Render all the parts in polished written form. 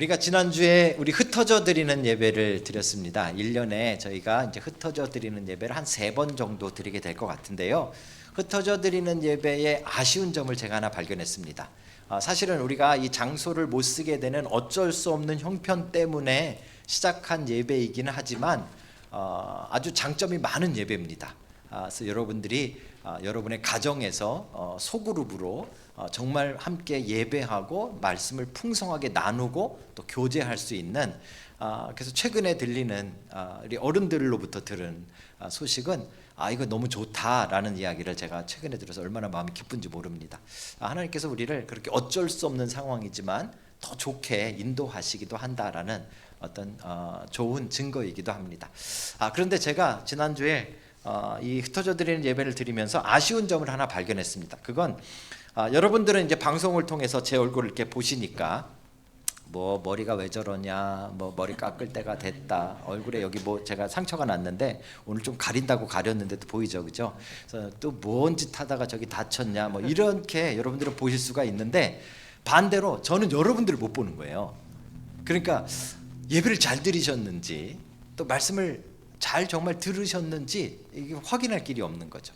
우리가 지난주에 우리 흩어져 드리는 예배를 드렸습니다. 1년에 저희가 이제 흩어져 드리는 예배를 한 3번 정도 드리게 될 것 같은데요. 흩어져 드리는 예배의 아쉬운 점을 제가 하나 발견했습니다. 사실은 우리가 이 장소를 못 쓰게 되는 어쩔 수 없는 형편 때문에 시작한 예배이기는 하지만 아주 장점이 많은 예배입니다. 그래서 여러분들이 여러분의 가정에서 소그룹으로 정말 함께 예배하고 말씀을 풍성하게 나누고 또 교제할 수 있는, 그래서 최근에 들리는 우리 어른들로부터 들은 소식은 이거 너무 좋다라는 이야기를 제가 최근에 들어서 얼마나 마음이 기쁜지 모릅니다. 하나님께서 우리를 그렇게 어쩔 수 없는 상황이지만 더 좋게 인도하시기도 한다라는 어떤 좋은 증거이기도 합니다. 그런데 제가 지난주에 이 흩어져 드리는 예배를 드리면서 아쉬운 점을 하나 발견했습니다. 그건 여러분들은 이제 방송을 통해서 제 얼굴을 이렇게 보시니까 뭐 머리가 왜 저러냐, 뭐 머리 깎을 때가 됐다, 얼굴에 여기 뭐 제가 상처가 났는데 오늘 좀 가린다고 가렸는데도 보이죠, 그죠? 그래서 또 뭔 짓 하다가 저기 다쳤냐, 뭐 이렇게 여러분들은 보실 수가 있는데, 반대로 저는 여러분들을 못 보는 거예요. 그러니까 예배를 잘 들으셨는지 또 말씀을 잘 정말 들으셨는지 이게 확인할 길이 없는 거죠.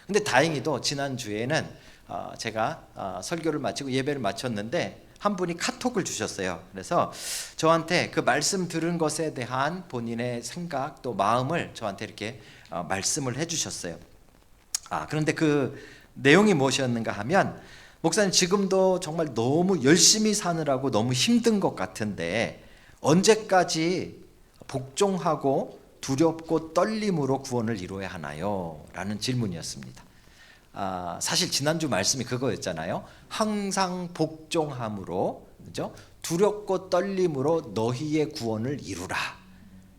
근데 다행히도 지난주에는 제가 설교를 마치고 예배를 마쳤는데 한 분이 카톡을 주셨어요. 그래서 저한테 그 말씀 들은 것에 대한 본인의 생각 또 마음을 저한테 이렇게 말씀을 해주셨어요. 그런데 그 내용이 무엇이었는가 하면, 목사님 지금도 정말 너무 열심히 사느라고 너무 힘든 것 같은데 언제까지 복종하고 두렵고 떨림으로 구원을 이루어야 하나요? 라는 질문이었습니다. 사실 지난주 말씀이 그거였잖아요. 항상 복종함으로, 그죠? 두렵고 떨림으로 너희의 구원을 이루라.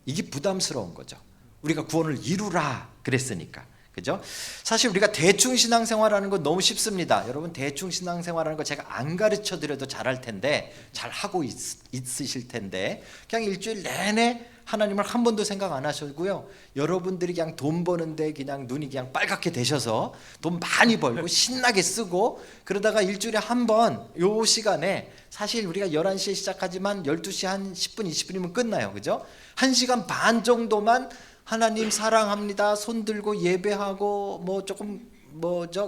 이게 부담스러운 거죠. 우리가 구원을 이루라 그랬으니까, 그죠? 사실 우리가 대충 신앙생활하는 건 너무 쉽습니다. 여러분, 대충 신앙생활하는 거 제가 안 가르쳐 드려도 잘할 텐데, 잘 하고 있으실 텐데, 그냥 일주일 내내 하나님을 한 번도 생각 안 하시고요, 여러분들이 그냥 돈 버는데 그냥 눈이 그냥 빨갛게 되셔서 돈 많이 벌고 신나게 쓰고, 그러다가 일주일에 한 번 요 시간에, 사실 우리가 11시에 시작하지만 12시 한 10분 20분이면 끝나요, 그죠? 1시간 반 정도만 하나님 사랑합니다 손 들고 예배하고 뭐 조금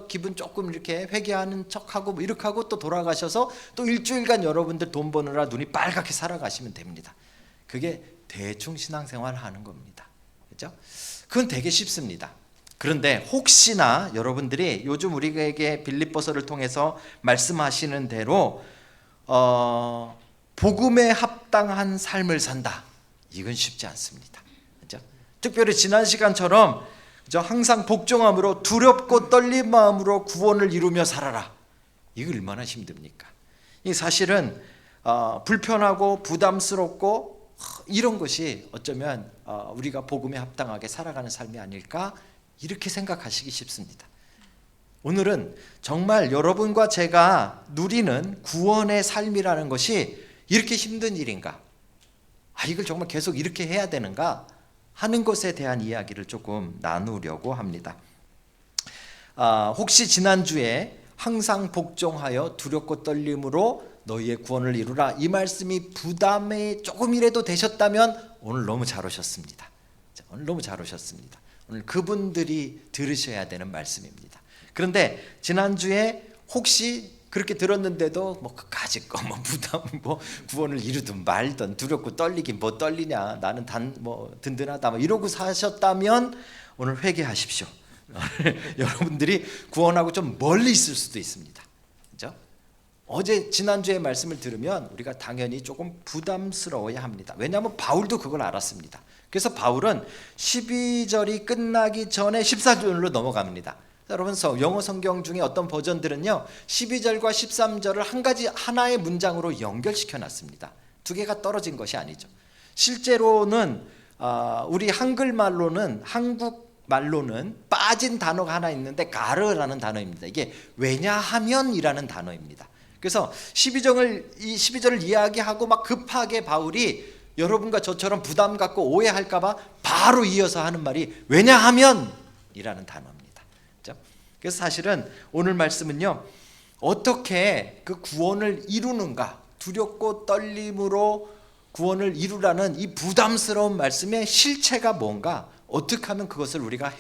기분 조금 이렇게 회개하는 척하고 뭐 이렇게 하고 또 돌아가셔서 또 일주일간 여러분들 돈 버느라 눈이 빨갛게 살아가시면 됩니다. 그게 대충 신앙생활 하는 겁니다. 그렇죠? 그건 되게 쉽습니다. 그런데 혹시나 여러분들이 요즘 우리에게 빌립보서를 통해서 말씀하시는 대로 복음에 합당한 삶을 산다, 이건 쉽지 않습니다. 그렇죠? 특별히 지난 시간처럼, 그죠? 항상 복종함으로 두렵고 떨린 마음으로 구원을 이루며 살아라, 이거 얼마나 힘듭니까? 이 사실은 불편하고 부담스럽고 이런 것이 어쩌면 우리가 복음에 합당하게 살아가는 삶이 아닐까, 이렇게 생각하시기 쉽습니다. 오늘은 정말 여러분과 제가 누리는 구원의 삶이라는 것이 이렇게 힘든 일인가, 이걸 정말 계속 이렇게 해야 되는가 하는 것에 대한 이야기를 조금 나누려고 합니다. 혹시 지난주에 항상 복종하여 두렵고 떨림으로 너희의 구원을 이루라, 이 말씀이 부담이 조금이라도 되셨다면 오늘 너무 잘 오셨습니다. 오늘 너무 잘 오셨습니다. 오늘 그분들이 들으셔야 되는 말씀입니다. 그런데 지난주에 혹시 그렇게 들었는데도 뭐 그까짓 거 뭐 부담 뭐 구원을 이루든 말든 두렵고 떨리긴 뭐 떨리냐, 나는 든든하다 뭐 이러고 사셨다면 오늘 회개하십시오. 여러분들이 구원하고 좀 멀리 있을 수도 있습니다. 그렇죠? 지난주에 말씀을 들으면 우리가 당연히 조금 부담스러워야 합니다. 왜냐하면 바울도 그걸 알았습니다. 그래서 바울은 12절이 끝나기 전에 14절로 넘어갑니다. 여러분, 영어 성경 중에 어떤 버전들은요 12절과 13절을 하나의 문장으로 연결시켜 놨습니다. 두 개가 떨어진 것이 아니죠. 실제로는 우리 한국말로는 빠진 단어가 하나 있는데 가르라는 단어입니다. 이게 왜냐하면이라는 단어입니다. 그래서 12절을 이야기하고 막 급하게 바울이 여러분과 저처럼 부담 갖고 오해할까 봐 바로 이어서 하는 말이 왜냐하면이라는 단어입니다. 그래서 사실은 오늘 말씀은요, 어떻게 그 구원을 이루는가, 두렵고 떨림으로 구원을 이루라는 이 부담스러운 말씀의 실체가 뭔가, 어떻게 하면 그것을 우리가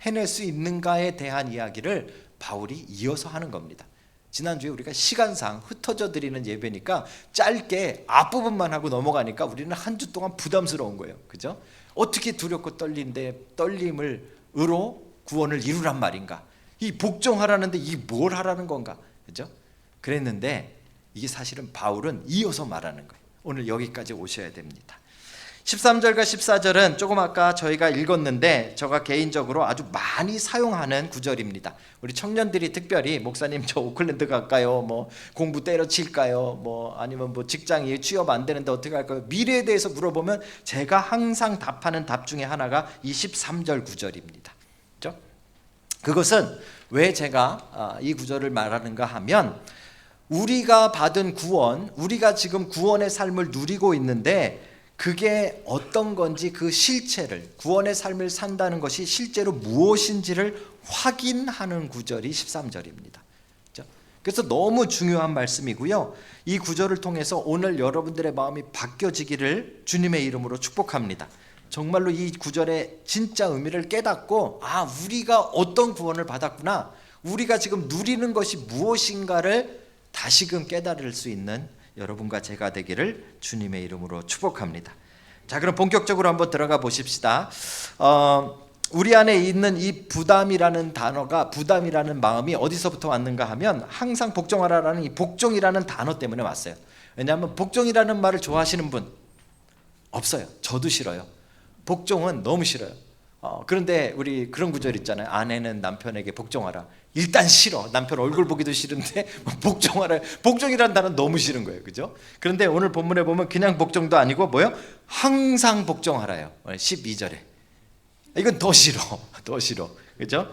해낼 수 있는가에 대한 이야기를 바울이 이어서 하는 겁니다. 지난주에 우리가 시간상 흩어져 드리는 예배니까 짧게 앞부분만 하고 넘어가니까 우리는 한 주 동안 부담스러운 거예요. 그죠? 어떻게 두렵고 떨림으로 구원을 이루란 말인가? 이 복종하라는데 이 뭘 하라는 건가? 그죠? 그랬는데 이게 사실은 바울은 이어서 말하는 거예요. 오늘 여기까지 오셔야 됩니다. 13절과 14절은 조금 아까 저희가 읽었는데 제가 개인적으로 아주 많이 사용하는 구절입니다. 우리 청년들이 특별히 목사님 저 오클랜드 갈까요? 뭐 공부 때려칠까요? 뭐 아니면 뭐 직장이 취업 안 되는데 어떻게 할까요? 미래에 대해서 물어보면 제가 항상 답하는 답 중에 하나가 이 13절 구절입니다. 그렇죠? 그것은 왜 제가 이 구절을 말하는가 하면, 우리가 받은 구원, 우리가 지금 구원의 삶을 누리고 있는데 그게 어떤 건지, 그 실체를, 구원의 삶을 산다는 것이 실제로 무엇인지를 확인하는 구절이 13절입니다. 그래서 너무 중요한 말씀이고요. 이 구절을 통해서 오늘 여러분들의 마음이 바뀌어지기를 주님의 이름으로 축복합니다. 정말로 이 구절의 진짜 의미를 깨닫고, 우리가 어떤 구원을 받았구나, 우리가 지금 누리는 것이 무엇인가를 다시금 깨달을 수 있는 여러분과 제가 되기를 주님의 이름으로 축복합니다. 자, 그럼 본격적으로 한번 들어가 보십시다. 우리 안에 있는 이 부담이라는 단어가, 부담이라는 마음이 어디서부터 왔는가 하면 항상 복종하라라는 이 복종이라는 단어 때문에 왔어요. 왜냐하면 복종이라는 말을 좋아하시는 분 없어요. 저도 싫어요. 복종은 너무 싫어요. 그런데 우리 그런 구절 있잖아요. 아내는 남편에게 복종하라. 일단 싫어. 남편 얼굴 보기도 싫은데 복종하라. 복종이라는 단어는 너무 싫은 거예요. 그죠? 그런데 오늘 본문에 보면 그냥 복종도 아니고 뭐요? 항상 복종하라요. 12절에. 이건 더 싫어. 더 싫어. 그죠?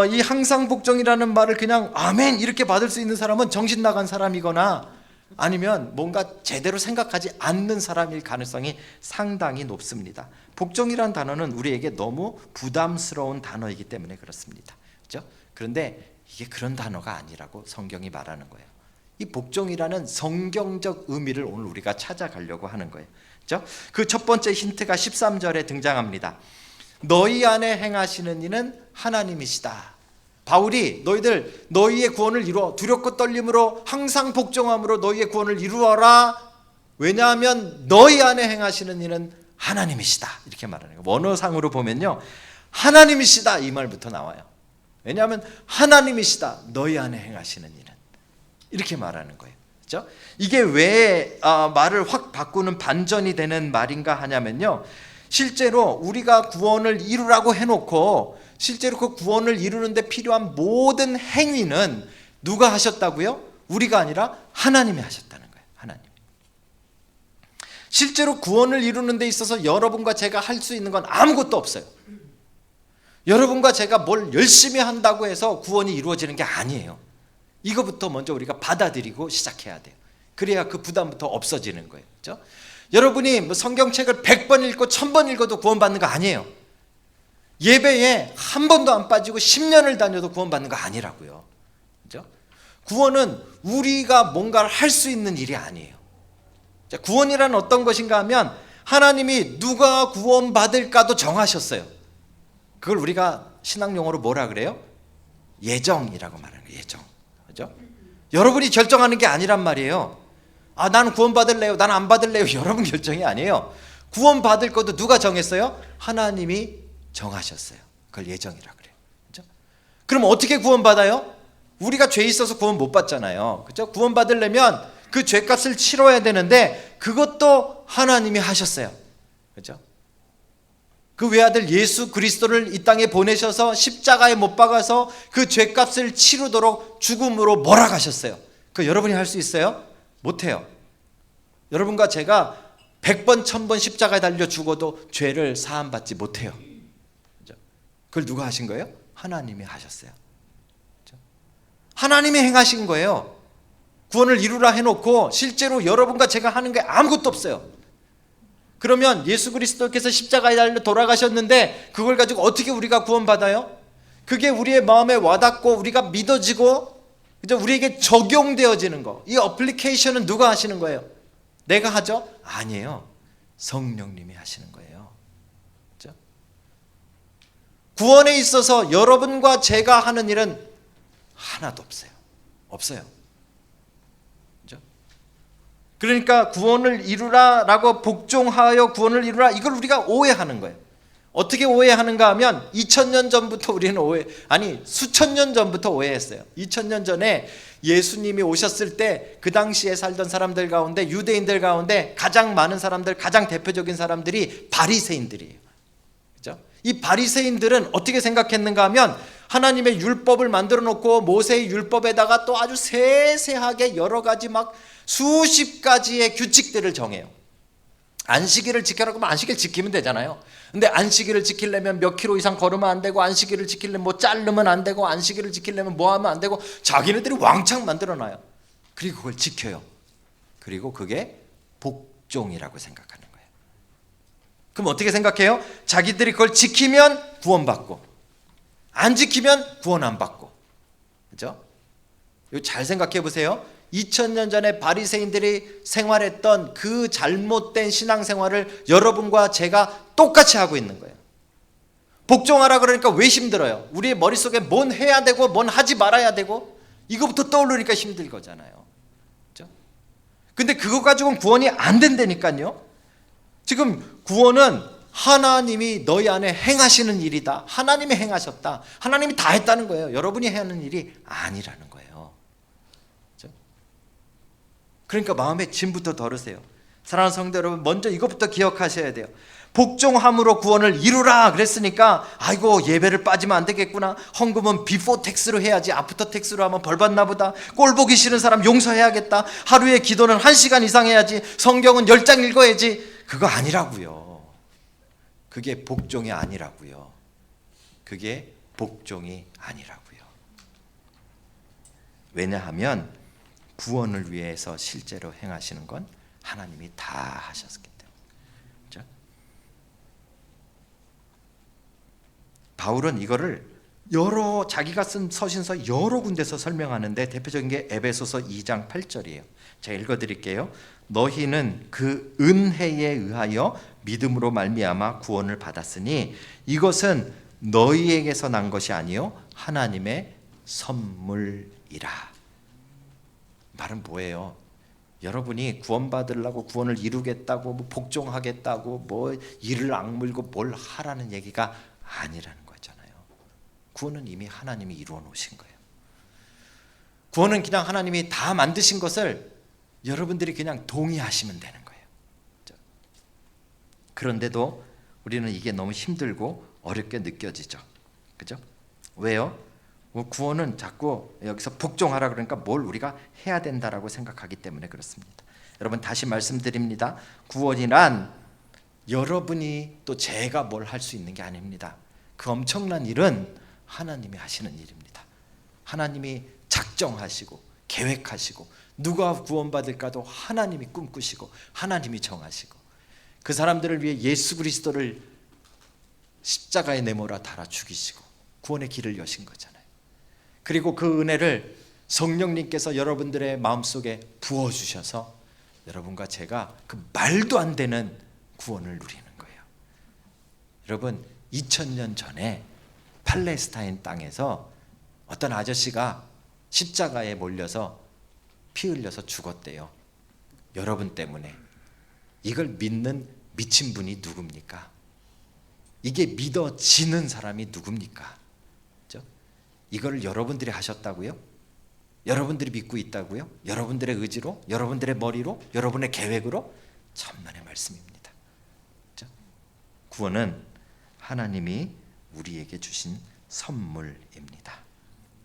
이 항상 복종이라는 말을 그냥 아멘 이렇게 받을 수 있는 사람은 정신 나간 사람이거나 아니면 뭔가 제대로 생각하지 않는 사람일 가능성이 상당히 높습니다. 복종이라는 단어는 우리에게 너무 부담스러운 단어이기 때문에 그렇습니다. 그렇죠? 그런데 이게 그런 단어가 아니라고 성경이 말하는 거예요. 이 복종이라는 성경적 의미를 오늘 우리가 찾아가려고 하는 거예요. 그렇죠? 그 첫 번째 힌트가 13절에 등장합니다. 너희 안에 행하시는 이는 하나님이시다. 바울이 너희의 구원을 이루어 두렵고 떨림으로 항상 복종함으로 너희의 구원을 이루어라. 왜냐하면 너희 안에 행하시는 이는 하나님이시다. 이렇게 말하는 거예요. 원어상으로 보면요, 하나님이시다 이 말부터 나와요. 왜냐하면 하나님이시다. 너희 안에 행하시는 이는. 이렇게 말하는 거예요. 그렇죠? 이게 왜 말을 확 바꾸는 반전이 되는 말인가 하냐면요, 실제로 우리가 구원을 이루라고 해놓고 실제로 그 구원을 이루는데 필요한 모든 행위는 누가 하셨다고요? 우리가 아니라 하나님이 하셨다는 거예요. 하나님. 실제로 구원을 이루는 데 있어서 여러분과 제가 할 수 있는 건 아무것도 없어요. 여러분과 제가 뭘 열심히 한다고 해서 구원이 이루어지는 게 아니에요. 이거부터 먼저 우리가 받아들이고 시작해야 돼요. 그래야 그 부담부터 없어지는 거예요. 그렇죠? 여러분이 뭐 성경책을 100번 읽고 1000번 읽어도 구원받는 거 아니에요. 예배에 한 번도 안 빠지고 10년을 다녀도 구원받는 거 아니라고요. 그렇죠? 구원은 우리가 뭔가를 할 수 있는 일이 아니에요. 자, 구원이란 어떤 것인가 하면 하나님이 누가 구원받을까도 정하셨어요. 그걸 우리가 신학용어로 뭐라 그래요? 예정이라고 말하는 거예요. 예정. 그렇죠? 여러분이 결정하는 게 아니란 말이에요. 나는 구원받을래요, 나는 안 받을래요. 여러분 결정이 아니에요. 구원받을 것도 누가 정했어요? 하나님이 정하셨어요. 그걸 예정이라 그래요. 그렇죠? 그럼 어떻게 구원받아요? 우리가 죄 있어서 구원 못 받잖아요. 그렇죠? 구원받으려면 그 죄값을 치러야 되는데 그것도 하나님이 하셨어요. 그렇죠? 그 외아들 예수 그리스도를 이 땅에 보내셔서 십자가에 못 박아서 그 죄값을 치르도록 죽음으로 몰아가셨어요. 그 여러분이 할 수 있어요? 못해요. 여러분과 제가 100번 1000번 십자가에 달려 죽어도 죄를 사함받지 못해요. 그걸 누가 하신 거예요? 하나님이 하셨어요. 하나님이 행하신 거예요. 구원을 이루라 해놓고 실제로 여러분과 제가 하는 게 아무것도 없어요. 그러면 예수 그리스도께서 십자가에 달려 돌아가셨는데 그걸 가지고 어떻게 우리가 구원받아요? 그게 우리의 마음에 와닿고 우리가 믿어지고 그죠? 우리에게 적용되어지는 거. 이 어플리케이션은 누가 하시는 거예요? 내가 하죠? 아니에요. 성령님이 하시는 거예요. 그죠? 구원에 있어서 여러분과 제가 하는 일은 하나도 없어요. 없어요. 그죠? 그러니까 구원을 이루라라고 복종하여 구원을 이루라, 이걸 우리가 오해하는 거예요. 어떻게 오해하는가 하면 2000년 전부터 우리는 수천 년 전부터 오해했어요. 2000년 전에 예수님이 오셨을 때 그 당시에 살던 사람들 가운데, 유대인들 가운데 가장 많은 사람들, 가장 대표적인 사람들이 바리새인들이에요. 그죠? 이 바리새인들은 어떻게 생각했는가 하면 하나님의 율법을 만들어 놓고 모세의 율법에다가 또 아주 세세하게 여러 가지 막 수십 가지의 규칙들을 정해요. 안식일을 지켜라고 하면 안식일 지키면 되잖아요. 근데 안식일을 지키려면 몇 킬로 이상 걸으면 안 되고, 안식일을 지키려면 뭐 자르면 안 되고, 안식일을 지키려면 뭐 하면 안 되고, 자기네들이 왕창 만들어놔요. 그리고 그걸 지켜요. 그리고 그게 복종이라고 생각하는 거예요. 그럼 어떻게 생각해요? 자기들이 그걸 지키면 구원받고, 안 지키면 구원 안 받고. 그죠? 이거 잘 생각해 보세요. 2000년 전에 바리새인들이 생활했던 그 잘못된 신앙생활을 여러분과 제가 똑같이 하고 있는 거예요. 복종하라 그러니까 왜 힘들어요? 우리의 머릿속에 뭔 해야 되고 뭔 하지 말아야 되고 이거부터 떠오르니까 힘들 거잖아요. 그렇죠? 근데 그거 가지고는 구원이 안 된다니까요. 지금 구원은 하나님이 너희 안에 행하시는 일이다. 하나님이 행하셨다. 하나님이 다 했다는 거예요. 여러분이 해야 하는 일이 아니라는 거예요. 그러니까 마음의 짐부터 덜으세요. 사랑하는 성도 여러분, 먼저 이것부터 기억하셔야 돼요. 복종함으로 구원을 이루라 그랬으니까 아이고 예배를 빠지면 안 되겠구나, 헌금은 비포 텍스로 해야지 아프터 텍스로 하면 벌 받나 보다, 꼴 보기 싫은 사람 용서해야겠다, 하루에 기도는 1시간 이상 해야지, 성경은 10장 읽어야지. 그거 아니라고요. 그게 복종이 아니라고요. 그게 복종이 아니라고요. 왜냐하면 구원을 위해서 실제로 행하시는 건 하나님이 다 하셨기 때문에. 그렇죠? 바울은 이거를 자기가 쓴 서신서 여러 군데서 설명하는데 대표적인 게 에베소서 2장 8절이에요. 제가 읽어드릴게요. 너희는 그 은혜에 의하여 믿음으로 말미암아 구원을 받았으니 이것은 너희에게서 난 것이 아니요 하나님의 선물이라. 말은 뭐예요? 여러분이 구원받으려고 구원을 이루겠다고 뭐 복종하겠다고 뭐 이를 악물고 뭘 하라는 얘기가 아니라는 거잖아요. 구원은 이미 하나님이 이루어 놓으신 거예요. 구원은 그냥 하나님이 다 만드신 것을 여러분들이 그냥 동의하시면 되는 거예요. 그런데도 우리는 이게 너무 힘들고 어렵게 느껴지죠. 그죠? 왜요? 구원은 자꾸 여기서 복종하라 그러니까 뭘 우리가 해야 된다라고 생각하기 때문에 그렇습니다. 여러분 다시 말씀드립니다. 구원이란 여러분이 또 제가 뭘 할 수 있는 게 아닙니다. 그 엄청난 일은 하나님이 하시는 일입니다. 하나님이 작정하시고 계획하시고 누가 구원받을까도 하나님이 꿈꾸시고 하나님이 정하시고 그 사람들을 위해 예수 그리스도를 십자가에 내몰아 달아 죽이시고 구원의 길을 여신 거잖아요. 그리고 그 은혜를 성령님께서 여러분들의 마음속에 부어주셔서 여러분과 제가 그 말도 안 되는 구원을 누리는 거예요. 여러분 2000년 전에 팔레스타인 땅에서 어떤 아저씨가 십자가에 몰려서 피 흘려서 죽었대요. 여러분 때문에. 이걸 믿는 미친 분이 누굽니까? 이게 믿어지는 사람이 누굽니까? 이걸 여러분들이 하셨다고요? 여러분들이 믿고 있다고요? 여러분들의 의지로? 여러분들의 머리로? 여러분의 계획으로? 천만의 말씀입니다. 구원은 하나님이 우리에게 주신 선물입니다.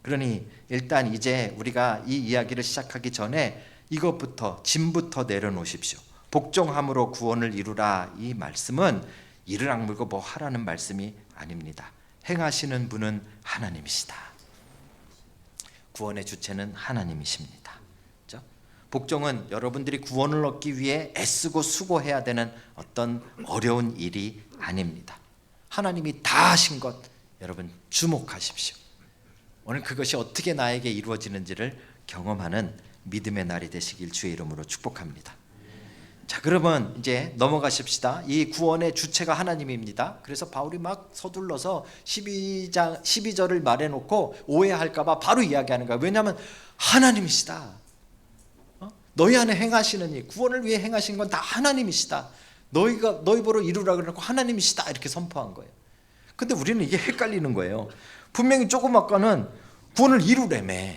그러니 일단 이제 우리가 이 이야기를 시작하기 전에 이것부터 짐부터 내려놓으십시오. 복종함으로 구원을 이루라, 이 말씀은 이를 악물고 뭐 하라는 말씀이 아닙니다. 행하시는 분은 하나님이시다. 구원의 주체는 하나님이십니다. 그렇죠? 복종은 여러분들이 구원을 얻기 위해 애쓰고 수고해야 되는 어떤 어려운 일이 아닙니다. 하나님이 다 하신 것 여러분 주목하십시오. 오늘 그것이 어떻게 나에게 이루어지는지를 경험하는 믿음의 날이 되시길 주의 이름으로 축복합니다. 자, 그러면 이제 넘어가십시다. 이 구원의 주체가 하나님입니다. 그래서 바울이 막 서둘러서 12절을 말해놓고 오해할까 봐 바로 이야기하는 거야. 왜냐하면 하나님이시다. 너희 안에 행하시는 이 구원을 위해 행하신 건 다 하나님이시다. 너희 보러 이루라 그러고 하나님이시다 이렇게 선포한 거예요. 근데 우리는 이게 헷갈리는 거예요. 분명히 조금 아까는 구원을 이루래며,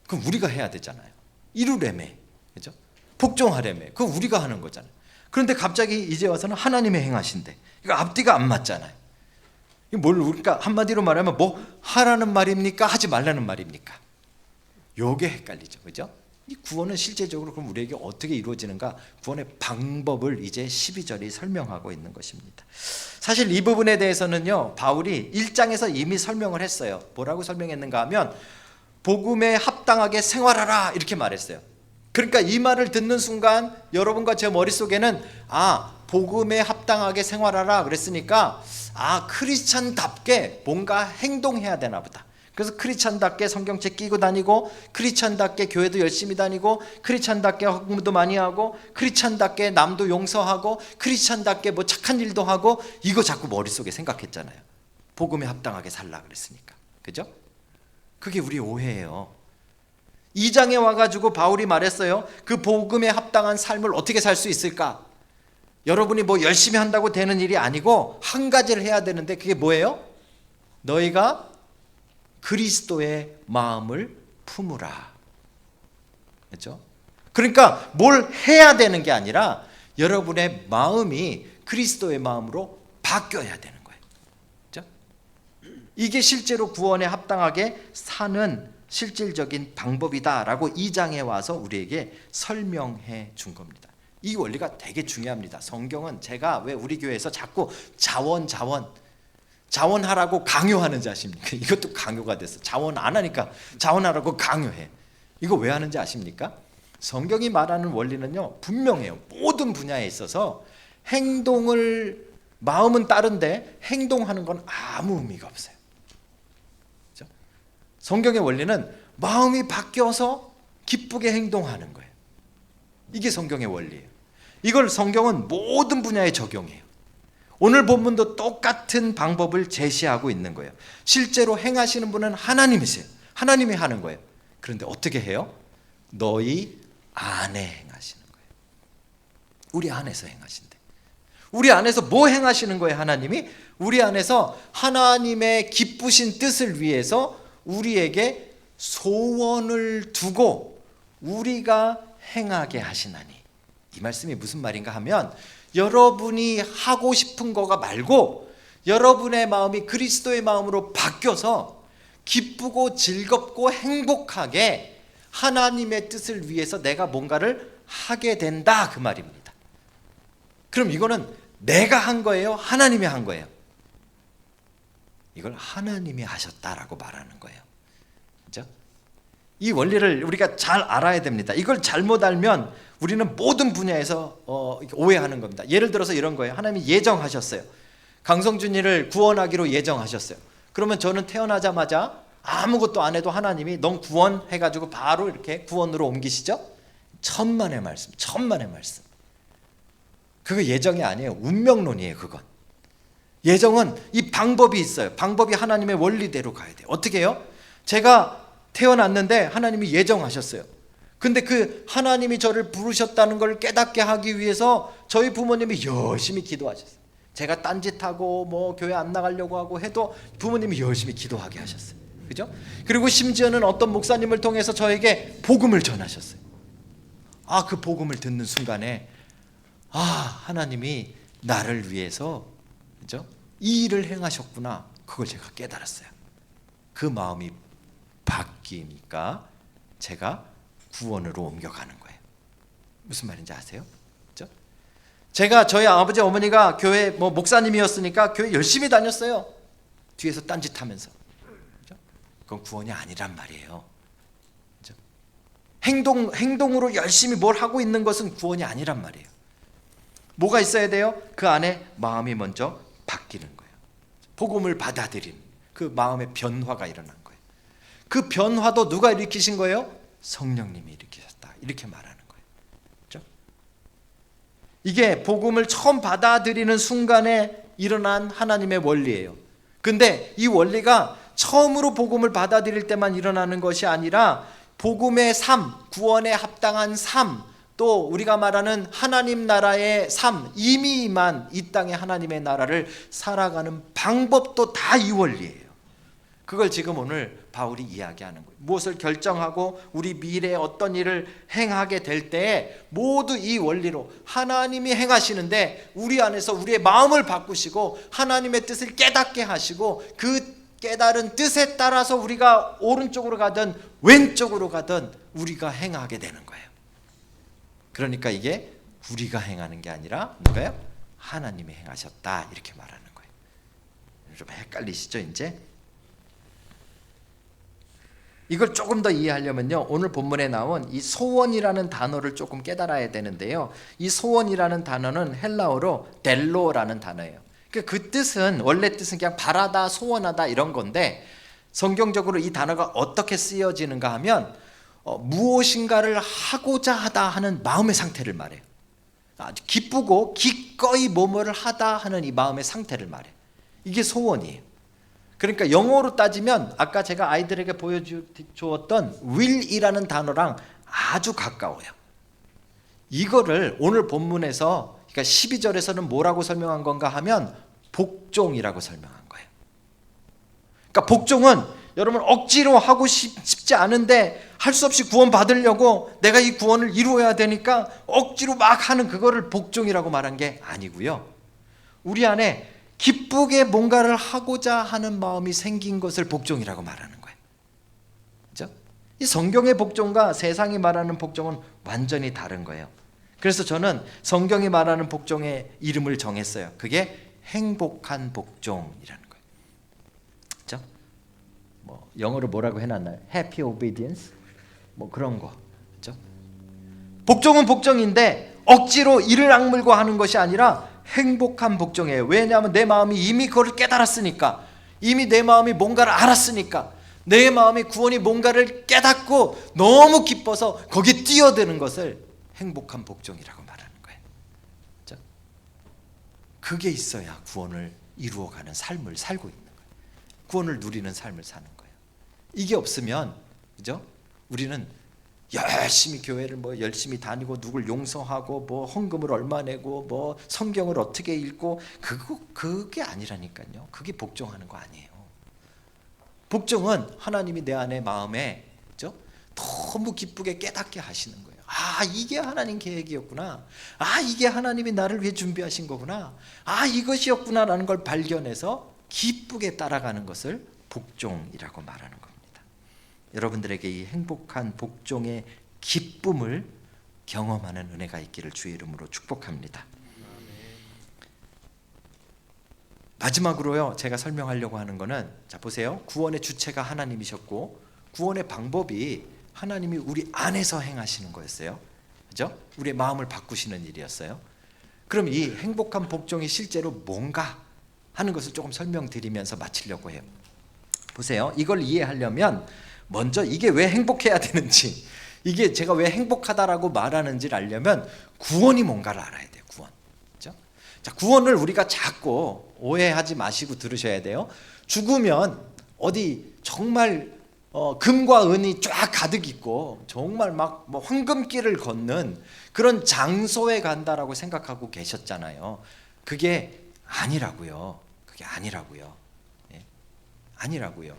그럼 우리가 해야 되잖아요. 이루래며, 그죠? 복종하래며, 그거 우리가 하는 거잖아요. 그런데 갑자기 이제 와서는 하나님의 행하신대. 이거 앞뒤가 안 맞잖아요. 이거 뭘 우리가 한마디로 말하면 뭐 하라는 말입니까? 하지 말라는 말입니까? 요게 헷갈리죠, 그죠? 이 구원은 실제적으로 그럼 우리에게 어떻게 이루어지는가? 구원의 방법을 이제 12절이 설명하고 있는 것입니다. 사실 이 부분에 대해서는요, 바울이 1장에서 이미 설명을 했어요. 뭐라고 설명했는가 하면 복음에 합당하게 생활하라 이렇게 말했어요. 그러니까 이 말을 듣는 순간 여러분과 제 머릿속에는 복음에 합당하게 생활하라 그랬으니까 크리스찬답게 뭔가 행동해야 되나 보다. 그래서 크리스찬답게 성경책 끼고 다니고, 크리스찬답게 교회도 열심히 다니고, 크리스찬답게 헌금도 많이 하고, 크리스찬답게 남도 용서하고, 크리스찬답게 뭐 착한 일도 하고, 이거 자꾸 머릿속에 생각했잖아요. 복음에 합당하게 살라 그랬으니까. 그죠? 그게 우리 오해예요. 2장에 와가지고 바울이 말했어요. 그 복음에 합당한 삶을 어떻게 살 수 있을까? 여러분이 뭐 열심히 한다고 되는 일이 아니고 한 가지를 해야 되는데 그게 뭐예요? 너희가 그리스도의 마음을 품으라. 그렇죠? 그러니까 뭘 해야 되는 게 아니라 여러분의 마음이 그리스도의 마음으로 바뀌어야 되는 거예요. 그렇죠? 이게 실제로 구원에 합당하게 사는 실질적인 방법이다라고 2장에 와서 우리에게 설명해 준 겁니다. 이 원리가 되게 중요합니다. 성경은 제가 왜 우리 교회에서 자꾸 자원하라고 강요하는지 아십니까? 이것도 강요가 됐어. 자원 안 하니까 자원하라고 강요해. 이거 왜 하는지 아십니까? 성경이 말하는 원리는요, 분명해요. 모든 분야에 있어서 마음은 따른데 행동하는 건 아무 의미가 없어요. 그렇죠? 성경의 원리는 마음이 바뀌어서 기쁘게 행동하는 거예요. 이게 성경의 원리예요. 이걸 성경은 모든 분야에 적용해요. 오늘 본문도 똑같은 방법을 제시하고 있는 거예요. 실제로 행하시는 분은 하나님이세요. 하나님이 하는 거예요. 그런데 어떻게 해요? 너희 안에 행하시는 거예요. 우리 안에서 행하신대. 우리 안에서 뭐 행하시는 거예요? 하나님이? 우리 안에서 하나님의 기쁘신 뜻을 위해서 우리에게 소원을 두고 우리가 행하게 하시나니. 이 말씀이 무슨 말인가 하면 여러분이 하고 싶은 거가 말고 여러분의 마음이 그리스도의 마음으로 바뀌어서 기쁘고 즐겁고 행복하게 하나님의 뜻을 위해서 내가 뭔가를 하게 된다, 그 말입니다. 그럼 이거는 내가 한 거예요? 하나님이 한 거예요? 이걸 하나님이 하셨다라고 말하는 거예요. 그렇죠? 이 원리를 우리가 잘 알아야 됩니다. 이걸 잘못 알면 우리는 모든 분야에서 오해하는 겁니다. 예를 들어서 이런 거예요. 하나님이 예정하셨어요. 강성준이를 구원하기로 예정하셨어요. 그러면 저는 태어나자마자 아무것도 안 해도 하나님이 넌 구원해가지고 바로 이렇게 구원으로 옮기시죠? 천만의 말씀. 그거 예정이 아니에요. 운명론이에요, 그건. 예정은 이 방법이 있어요. 방법이 하나님의 원리대로 가야 돼요. 어떻게 해요? 제가 태어났는데 하나님이 예정하셨어요. 근데 그 하나님이 저를 부르셨다는 걸 깨닫게 하기 위해서 저희 부모님이 열심히 기도하셨어요. 제가 딴짓하고 뭐 교회 안 나가려고 하고 해도 부모님이 열심히 기도하게 하셨어요. 그죠? 그리고 심지어는 어떤 목사님을 통해서 저에게 복음을 전하셨어요. 그 복음을 듣는 순간에 하나님이 나를 위해서, 그죠? 이 일을 행하셨구나. 그걸 제가 깨달았어요. 그 마음이 바뀌니까 제가 구원으로 옮겨가는 거예요. 무슨 말인지 아세요? 그렇죠? 제가 저희 아버지 어머니가 교회 목사님이었으니까 교회 열심히 다녔어요. 뒤에서 딴짓하면서. 그렇죠? 그건 구원이 아니란 말이에요. 그렇죠? 행동으로 열심히 뭘 하고 있는 것은 구원이 아니란 말이에요. 뭐가 있어야 돼요? 그 안에 마음이 먼저 바뀌는 거예요. 복음을 받아들이는 그 마음의 변화가 일어난 거예요. 그 변화도 누가 일으키신 거예요? 성령님이 일으키셨다. 이렇게 말하는 거예요. 그렇죠? 이게 복음을 처음 받아들이는 순간에 일어난 하나님의 원리예요. 근데 이 원리가 처음으로 복음을 받아들일 때만 일어나는 것이 아니라 복음의 삶, 구원에 합당한 삶, 또 우리가 말하는 하나님 나라의 삶, 이미만 이 땅의 하나님의 나라를 살아가는 방법도 다 이 원리예요. 그걸 지금 오늘 바울이 이야기하는 거예요. 무엇을 결정하고 우리 미래에 어떤 일을 행하게 될 때에 모두 이 원리로 하나님이 행하시는데 우리 안에서 우리의 마음을 바꾸시고 하나님의 뜻을 깨닫게 하시고 그 깨달은 뜻에 따라서 우리가 오른쪽으로 가든 왼쪽으로 가든 우리가 행하게 되는 거예요. 그러니까 이게 우리가 행하는 게 아니라 누가요? 하나님이 행하셨다 이렇게 말하는 거예요. 좀 헷갈리시죠 이제? 이걸 조금 더 이해하려면요, 오늘 본문에 나온 이 소원이라는 단어를 조금 깨달아야 되는데요, 이 소원이라는 단어는 헬라어로 델로라는 단어예요. 그 뜻은, 원래 뜻은 그냥 바라다, 소원하다 이런 건데 성경적으로 이 단어가 어떻게 쓰여지는가 하면 무엇인가를 하고자 하다 하는 마음의 상태를 말해요. 아주 기쁘고 기꺼이 뭐뭐를 하다 하는 이 마음의 상태를 말해요. 이게 소원이에요. 그러니까 영어로 따지면 아까 제가 아이들에게 보여주었던 will이라는 단어랑 아주 가까워요. 이거를 오늘 본문에서, 그러니까 12절에서는 뭐라고 설명한 건가 하면 복종이라고 설명한 거예요. 그러니까 복종은 여러분 억지로 하고 싶지 않은데 할 수 없이 구원 받으려고 내가 이 구원을 이루어야 되니까 억지로 막 하는 그거를 복종이라고 말한 게 아니고요, 우리 안에 기쁘게 뭔가를 하고자 하는 마음이 생긴 것을 복종이라고 말하는 거예요. 그렇죠? 이 성경의 복종과 세상이 말하는 복종은 완전히 다른 거예요. 그래서 저는 성경이 말하는 복종의 이름을 정했어요. 그게 행복한 복종이라는 거예요. 그렇죠? 뭐 영어로 뭐라고 해놨나요? Happy obedience? 뭐 그런 거. 그렇죠? 복종은 복종인데 억지로 이를 악물고 하는 것이 아니라 행복한 복종이에요. 왜냐하면 내 마음이 이미 그걸 깨달았으니까, 이미 내 마음이 뭔가를 알았으니까, 내 마음이 구원이 뭔가를 깨닫고 너무 기뻐서 거기에 뛰어드는 것을 행복한 복종이라고 말하는 거예요. 그렇죠? 그게 있어야 구원을 이루어가는 삶을 살고 있는 거예요. 구원을 누리는 삶을 사는 거예요. 이게 없으면, 그죠? 우리는 열심히 교회를 뭐 열심히 다니고 누굴 용서하고 뭐 헌금을 얼마 내고 뭐 성경을 어떻게 읽고 그게 아니라니까요. 그게 복종하는 거 아니에요. 복종은 하나님이 내 안에 마음에, 그죠? 너무 기쁘게 깨닫게 하시는 거예요. 아, 이게 하나님 계획이었구나. 아, 이게 하나님이 나를 위해 준비하신 거구나. 아, 이것이었구나라는 걸 발견해서 기쁘게 따라가는 것을 복종이라고 말하는 겁니다. 여러분들에게 이 행복한 복종의 기쁨을 경험하는 은혜가 있기를 주의 이름으로 축복합니다. 마지막으로요, 제가 설명하려고 하는 거는, 자 보세요. 구원의 주체가 하나님이셨고 구원의 방법이 하나님이 우리 안에서 행하시는 거였어요. 그죠? 우리의 마음을 바꾸시는 일이었어요. 그럼 이 행복한 복종이 실제로 뭔가 하는 것을 조금 설명드리면서 마치려고 해요. 보세요. 이걸 이해하려면 먼저 이게 왜 행복해야 되는지, 이게 제가 왜 행복하다라고 말하는지를 알려면 구원이 뭔가를 알아야 돼요. 구원. 그렇죠? 자, 구원을 우리가 자꾸 오해하지 마시고 들으셔야 돼요. 죽으면 어디 정말 금과 은이 쫙 가득 있고 정말 막 뭐 황금길을 걷는 그런 장소에 간다라고 생각하고 계셨잖아요. 그게 아니라고요. 그게 아니라고요. 예? 아니라고요.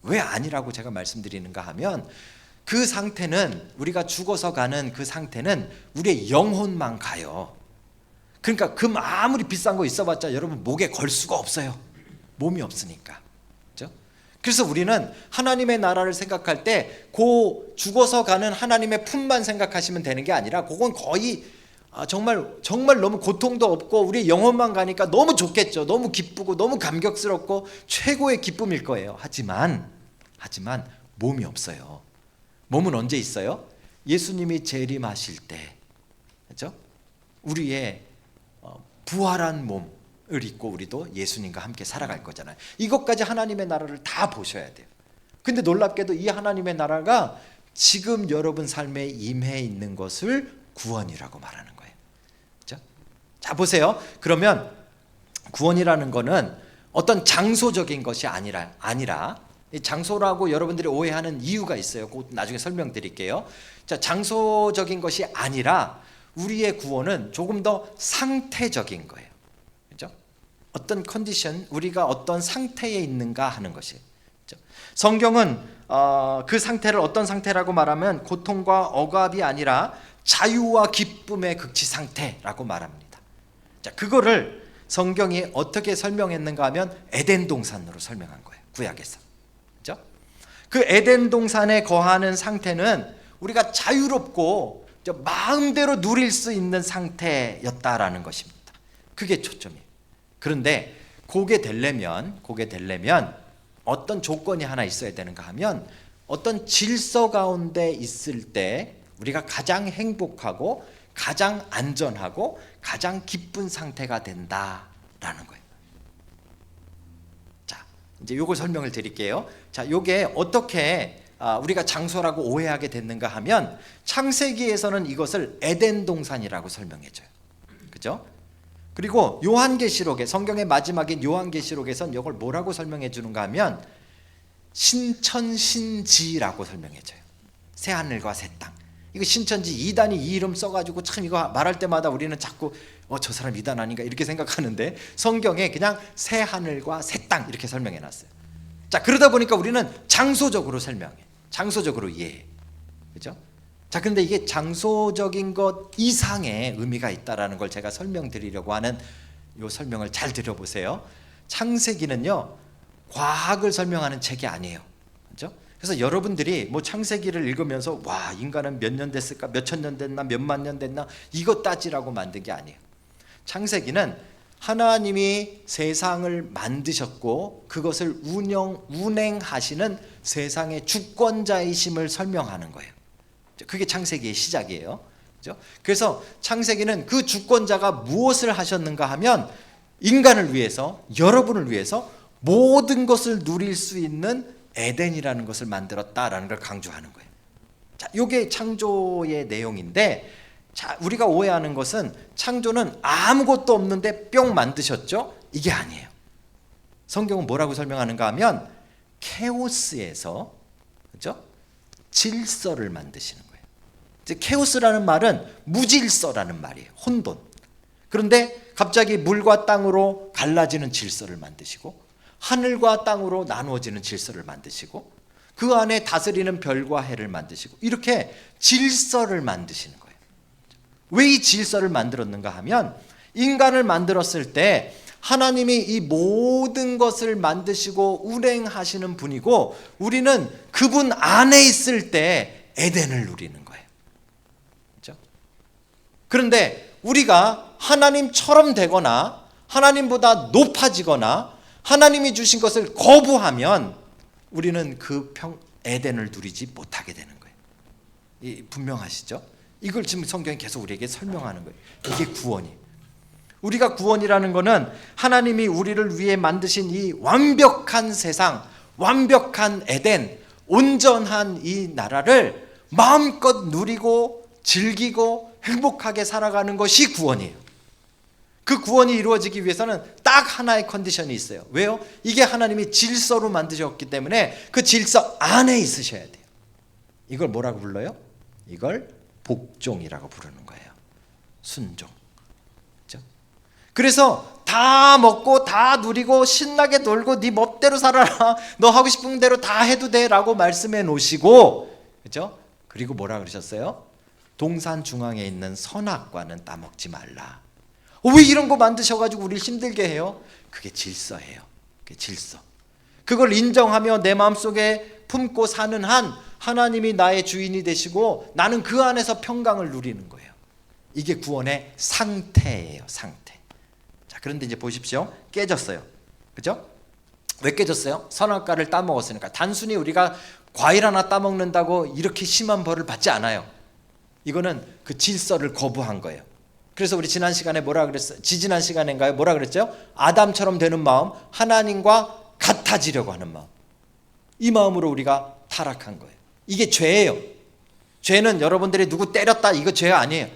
왜 아니라고 제가 말씀드리는가 하면, 그 상태는, 우리가 죽어서 가는 그 상태는 우리의 영혼만 가요. 그러니까 금 아무리 비싼 거 있어봤자 여러분 목에 걸 수가 없어요. 몸이 없으니까. 그렇죠? 그래서 우리는 하나님의 나라를 생각할 때 그 죽어서 가는 하나님의 품만 생각하시면 되는 게 아니라, 그건 거의 정말 너무 고통도 없고 우리 영혼만 가니까 너무 좋겠죠. 너무 기쁘고 너무 감격스럽고 최고의 기쁨일 거예요. 하지만 몸이 없어요. 몸은 언제 있어요? 예수님이 재림하실 때, 그렇죠? 우리의 부활한 몸을 입고 우리도 예수님과 함께 살아갈 거잖아요. 이것까지 하나님의 나라를 다 보셔야 돼요. 근데 놀랍게도 이 하나님의 나라가 지금 여러분 삶에 임해 있는 것을 구원이라고 말하는 거예요. 그렇죠? 자, 보세요. 그러면 구원이라는 거는 어떤 장소적인 것이 아니라 이 장소라고 여러분들이 오해하는 이유가 있어요. 곧 나중에 설명드릴게요. 자, 장소적인 것이 아니라 우리의 구원은 조금 더 상태적인 거예요. 그렇죠? 어떤 컨디션, 우리가 어떤 상태에 있는가 하는 것이. 그렇죠? 성경은 그 상태를 어떤 상태라고 말하면 고통과 억압이 아니라 자유와 기쁨의 극치 상태라고 말합니다. 자, 그거를 성경이 어떻게 설명했는가 하면 에덴 동산으로 설명한 거예요. 구약에서. 그렇죠? 그 에덴 동산에 거하는 상태는 우리가 자유롭고 마음대로 누릴 수 있는 상태였다라는 것입니다. 그게 초점이에요. 그런데 그게 되려면 어떤 조건이 하나 있어야 되는가 하면 어떤 질서 가운데 있을 때 우리가 가장 행복하고 가장 안전하고 가장 기쁜 상태가 된다라는 거예요. 자, 이제 요걸 설명을 드릴게요. 자, 요게 어떻게 우리가 장소라고 오해하게 됐는가 하면 창세기에서는 이것을 에덴 동산이라고 설명해줘요. 그죠? 그리고 요한계시록에, 성경의 마지막인 요한계시록에서는 이걸 뭐라고 설명해 주는가 하면 신천신지라고 설명해줘요. 새하늘과 새 땅. 이거 신천지, 이단이 이 이름 써가지고 참 이거 말할 때마다 우리는 자꾸 저 사람 이단 아닌가 이렇게 생각하는데 성경에 그냥 새하늘과 새 땅 이렇게 설명해 놨어요. 자, 그러다 보니까 우리는 장소적으로 설명해, 장소적으로 이해해. 그죠? 자, 근데 이게 장소적인 것 이상의 의미가 있다라는 걸 제가 설명드리려고 하는 이 설명을 잘 들어보세요. 창세기는요, 과학을 설명하는 책이 아니에요. 그죠? 그래서 여러분들이 뭐 창세기를 읽으면서 와, 인간은 몇 년 됐을까, 몇 천 년 됐나, 몇만 년 됐나 이거 따지라고 만든 게 아니에요. 창세기는 하나님이 세상을 만드셨고 그것을 운행하시는 세상의 주권자이심을 설명하는 거예요. 그게 창세기의 시작이에요. 그렇죠? 그래서 창세기는 그 주권자가 무엇을 하셨는가 하면 인간을 위해서, 여러분을 위해서 모든 것을 누릴 수 있는 에덴이라는 것을 만들었다라는 걸 강조하는 거예요. 자, 이게 창조의 내용인데, 자, 우리가 오해하는 것은 창조는 아무것도 없는데 뿅 만드셨죠? 이게 아니에요. 성경은 뭐라고 설명하는가 하면 케오스에서, 그렇죠? 질서를 만드시는 거예요. 케오스라는 말은 무질서라는 말이에요. 혼돈. 그런데 갑자기 물과 땅으로 갈라지는 질서를 만드시고 하늘과 땅으로 나누어지는 질서를 만드시고 그 안에 다스리는 별과 해를 만드시고 이렇게 질서를 만드시는 거예요. 왜 이 질서를 만들었는가 하면 인간을 만들었을 때 하나님이 이 모든 것을 만드시고 운행하시는 분이고 우리는 그분 안에 있을 때 에덴을 누리는 거예요. 그렇죠? 그런데 우리가 하나님처럼 되거나 하나님보다 높아지거나 하나님이 주신 것을 거부하면 우리는 그 에덴을 누리지 못하게 되는 거예요. 분명하시죠? 이걸 지금 성경이 계속 우리에게 설명하는 거예요. 이게 구원이에요. 우리가 구원이라는 것은 하나님이 우리를 위해 만드신 이 완벽한 세상, 완벽한 에덴, 온전한 이 나라를 마음껏 누리고 즐기고 행복하게 살아가는 것이 구원이에요. 그 구원이 이루어지기 위해서는 딱 하나의 컨디션이 있어요. 왜요? 이게 하나님이 질서로 만드셨기 때문에 그 질서 안에 있으셔야 돼요. 이걸 뭐라고 불러요? 이걸 복종이라고 부르는 거예요. 순종. 그렇죠? 그래서 다 먹고 다 누리고 신나게 놀고 네 멋대로 살아라. 너 하고 싶은 대로 다 해도 돼 라고 말씀해 놓으시고, 그렇죠? 그리고 뭐라 그러셨어요? 동산 중앙에 있는 선악과는 따먹지 말라. 왜 이런 거 만드셔가지고 우리를 힘들게 해요? 그게 질서예요. 그게 질서. 그걸 인정하며 내 마음속에 품고 사는 한 하나님이 나의 주인이 되시고 나는 그 안에서 평강을 누리는 거예요. 이게 구원의 상태예요. 상태. 자, 그런데 이제 보십시오. 깨졌어요. 그죠? 왜 깨졌어요? 선악과를 따먹었으니까. 단순히 우리가 과일 하나 따먹는다고 이렇게 심한 벌을 받지 않아요. 이거는 그 질서를 거부한 거예요. 그래서 우리 지난 시간에 뭐라 그랬어요? 지지난 시간인가요? 뭐라 그랬죠? 아담처럼 되는 마음, 하나님과 같아지려고 하는 마음. 이 마음으로 우리가 타락한 거예요. 이게 죄예요. 죄는 여러분들이 누구 때렸다 이거 죄 아니에요.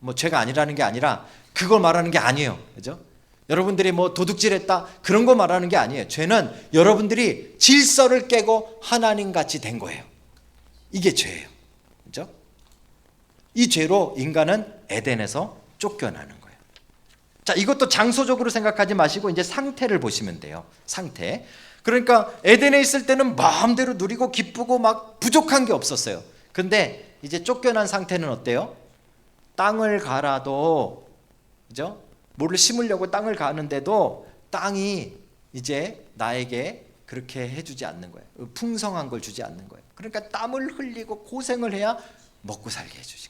뭐 죄가 아니라는 게 아니라 그걸 말하는 게 아니에요. 그죠? 여러분들이 뭐 도둑질했다 그런 거 말하는 게 아니에요. 죄는 여러분들이 질서를 깨고 하나님 같이 된 거예요. 이게 죄예요. 그죠? 이 죄로 인간은 에덴에서 쫓겨나는 거예요. 자, 이것도 장소적으로 생각하지 마시고 이제 상태를 보시면 돼요. 상태. 그러니까 에덴에 있을 때는 마음대로 누리고 기쁘고 막 부족한 게 없었어요. 근데 이제 쫓겨난 상태는 어때요? 땅을 갈아도, 그죠? 뭐를 심으려고 땅을 가는데도 땅이 이제 나에게 그렇게 해주지 않는 거예요. 풍성한 걸 주지 않는 거예요. 그러니까 땀을 흘리고 고생을 해야 먹고 살게 해주지.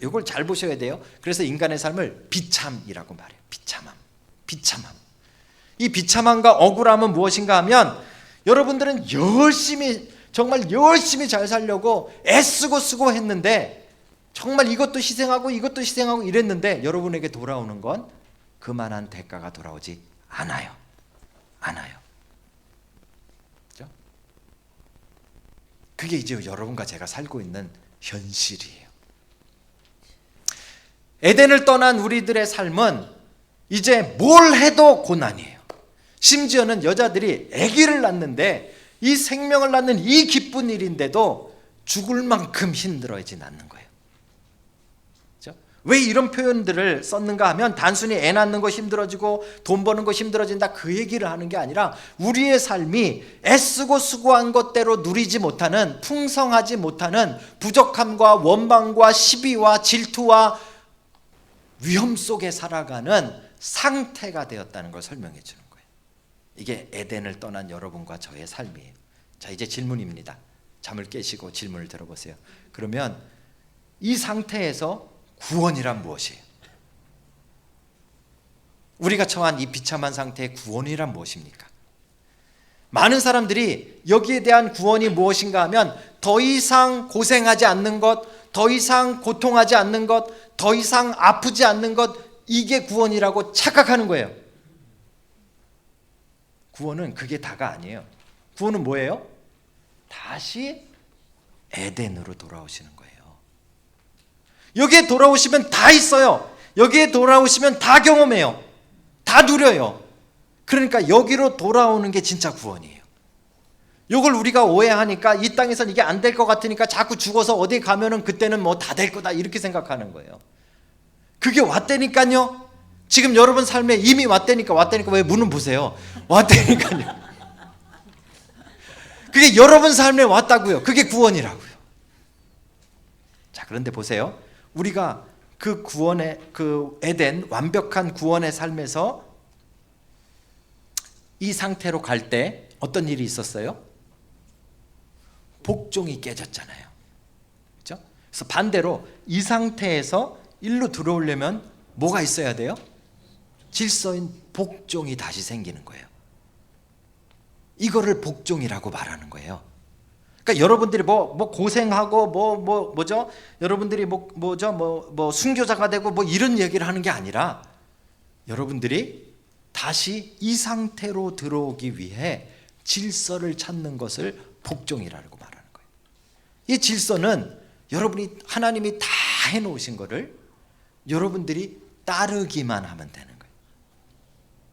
이걸 잘 보셔야 돼요. 그래서 인간의 삶을 비참이라고 말해요. 비참함. 이 비참함과 억울함은 무엇인가 하면 여러분들은 정말 열심히 잘 살려고 애쓰고 수고했는데 정말 이것도 희생하고 이랬는데 여러분에게 돌아오는 건 그만한 대가가 돌아오지 않아요. 그렇죠? 그게 이제 여러분과 제가 살고 있는 현실이에요. 에덴을 떠난 우리들의 삶은 이제 뭘 해도 고난이에요. 심지어는 여자들이 아기를 낳는데 이 생명을 낳는 이 기쁜 일인데도 죽을 만큼 힘들어지진 않는 거예요. 그렇죠? 왜 이런 표현들을 썼는가 하면 단순히 애 낳는 거 힘들어지고 돈 버는 거 힘들어진다 그 얘기를 하는 게 아니라 우리의 삶이 애쓰고 수고한 것대로 누리지 못하는 풍성하지 못하는 부족함과 원망과 시비와 질투와 위험 속에 살아가는 상태가 되었다는 걸 설명해 주는 거예요. 이게 에덴을 떠난 여러분과 저의 삶이에요. 자, 이제 질문입니다. 잠을 깨시고 질문을 들어보세요. 그러면 이 상태에서 구원이란 무엇이에요? 우리가 처한 이 비참한 상태의 구원이란 무엇입니까? 많은 사람들이 여기에 대한 구원이 무엇인가 하면 더 이상 고생하지 않는 것, 더 이상 고통하지 않는 것, 더 이상 아프지 않는 것, 이게 구원이라고 착각하는 거예요. 구원은 그게 다가 아니에요. 구원은 뭐예요? 다시 에덴으로 돌아오시는 거예요. 여기에 돌아오시면 다 있어요. 여기에 돌아오시면 다 경험해요. 다 누려요. 그러니까 여기로 돌아오는 게 진짜 구원이에요. 이걸 우리가 오해하니까 이 땅에선 이게 안 될 것 같으니까 자꾸 죽어서 어디 가면은 그때는 뭐 다 될 거다 이렇게 생각하는 거예요. 그게 왔다니까요. 지금 여러분 삶에 이미 왔다니까 왜 문은 보세요. 왔다니까요. 그게 여러분 삶에 왔다고요. 그게 구원이라고요. 자, 그런데 보세요. 우리가 그 구원의 그 에덴 완벽한 구원의 삶에서 이 상태로 갈 때 어떤 일이 있었어요? 복종이 깨졌잖아요. 그렇죠? 그래서 반대로 이 상태에서 일로 들어오려면 뭐가 있어야 돼요? 질서인 복종이 다시 생기는 거예요. 이거를 복종이라고 말하는 거예요. 그러니까 여러분들이 뭐 고생하고 뭐죠? 여러분들이 뭐 순교자가 되고 뭐 이런 얘기를 하는 게 아니라 여러분들이 다시 이 상태로 들어오기 위해 질서를 찾는 것을 복종이라고 말하는 거예요. 이 질서는 여러분이 하나님이 다 해놓으신 거를 여러분들이 따르기만 하면 되는 거예요.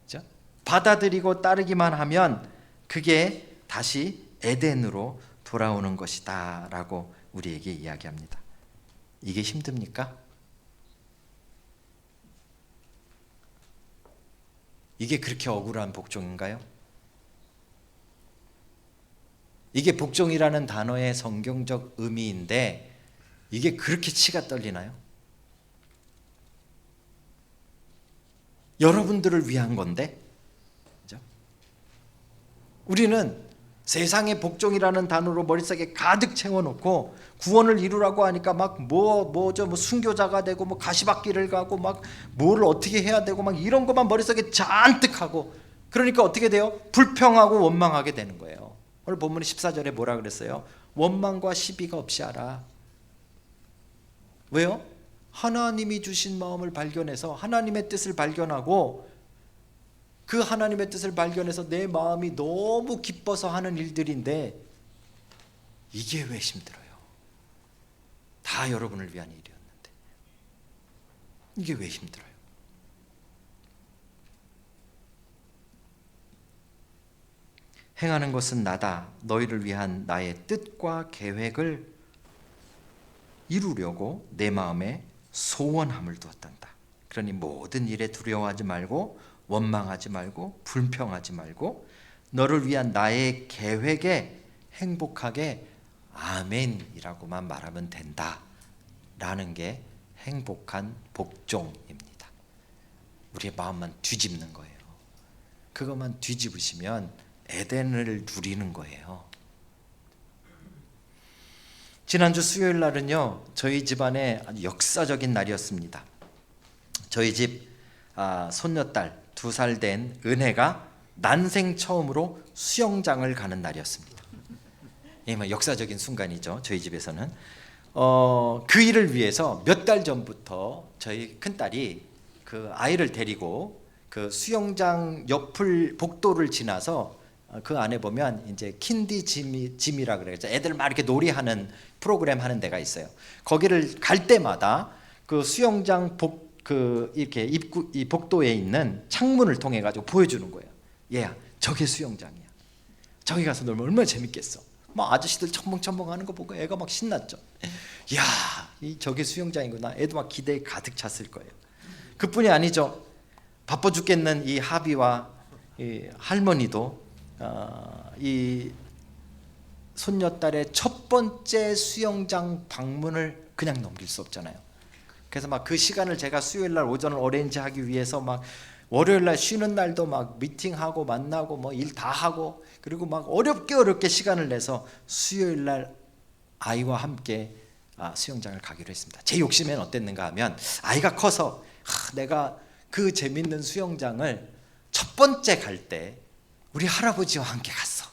그렇죠? 받아들이고 따르기만 하면 그게 다시 에덴으로 돌아오는 것이다 라고 우리에게 이야기합니다. 이게 힘듭니까? 이게 그렇게 억울한 복종인가요? 이게 복종이라는 단어의 성경적 의미인데 이게 그렇게 치가 떨리나요? 여러분들을 위한 건데, 그죠? 우리는 세상의 복종이라는 단어로 머릿속에 가득 채워놓고 구원을 이루라고 하니까 막 순교자가 되고 뭐 가시밭길을 가고 막 뭐를 어떻게 해야 되고 막 이런 것만 머릿속에 잔뜩 하고 그러니까 어떻게 돼요? 불평하고 원망하게 되는 거예요. 오늘 본문 14절에 뭐라 그랬어요? 원망과 시비가 없이 하라. 왜요? 하나님이 주신 마음을 발견해서 하나님의 뜻을 발견하고 그 그 하나님의 뜻을 발견해서 내 마음이 너무 기뻐서 하는 일들인데 이게 왜 힘들어요? 다 여러분을 위한 일이었는데 이게 왜 힘들어요? 행하는 것은 나다. 너희를 위한 나의 뜻과 계획을 이루려고 내 마음에 소원함을 두었단다. 그러니 모든 일에 두려워하지 말고 원망하지 말고 불평하지 말고 너를 위한 나의 계획에 행복하게 아멘이라고만 말하면 된다 라는 게 행복한 복종입니다. 우리의 마음만 뒤집는 거예요. 그것만 뒤집으시면 에덴을 누리는 거예요. 지난주 수요일 날은요, 저희 집안의 아주 역사적인 날이었습니다. 저희 집 손녀딸 2살 된 은혜가 난생 처음으로 수영장을 가는 날이었습니다. 역사적인 순간이죠. 저희 집에서는 그 일을 위해서 몇 달 전부터 저희 큰딸이 그 아이를 데리고 그 수영장 옆을 복도를 지나서 그 안에 보면 이제 킨디 짐이라 그래서 애들 막 이렇게 놀이하는 프로그램 하는 데가 있어요. 거기를 갈 때마다 그 수영장 이렇게 이 복도에 있는 창문을 통해 가지고 보여주는 거예요. 얘야, 저게 수영장이야. 저기 가서 놀면 얼마나 재밌겠어. 막 아저씨들 첨벙첨벙 하는 거 보고 애가 막 신났죠. 야, 저게 수영장이구나. 애도 막 기대에 가득 찼을 거예요. 그뿐이 아니죠. 바빠 죽겠는 이 하비와 이 할머니도 이 손녀딸의 첫 번째 수영장 방문을 그냥 넘길 수 없잖아요. 그래서 막 그 시간을 제가 수요일 날 오전을 어레인지하기 위해서 막 월요일 날 쉬는 날도 막 미팅하고 만나고 뭐 일 다 하고 그리고 막 어렵게 시간을 내서 수요일 날 아이와 함께 수영장을 가기로 했습니다. 제 욕심엔 어땠는가 하면 아이가 커서 내가 그 재밌는 수영장을 첫 번째 갈 때 우리 할아버지와 함께 갔어.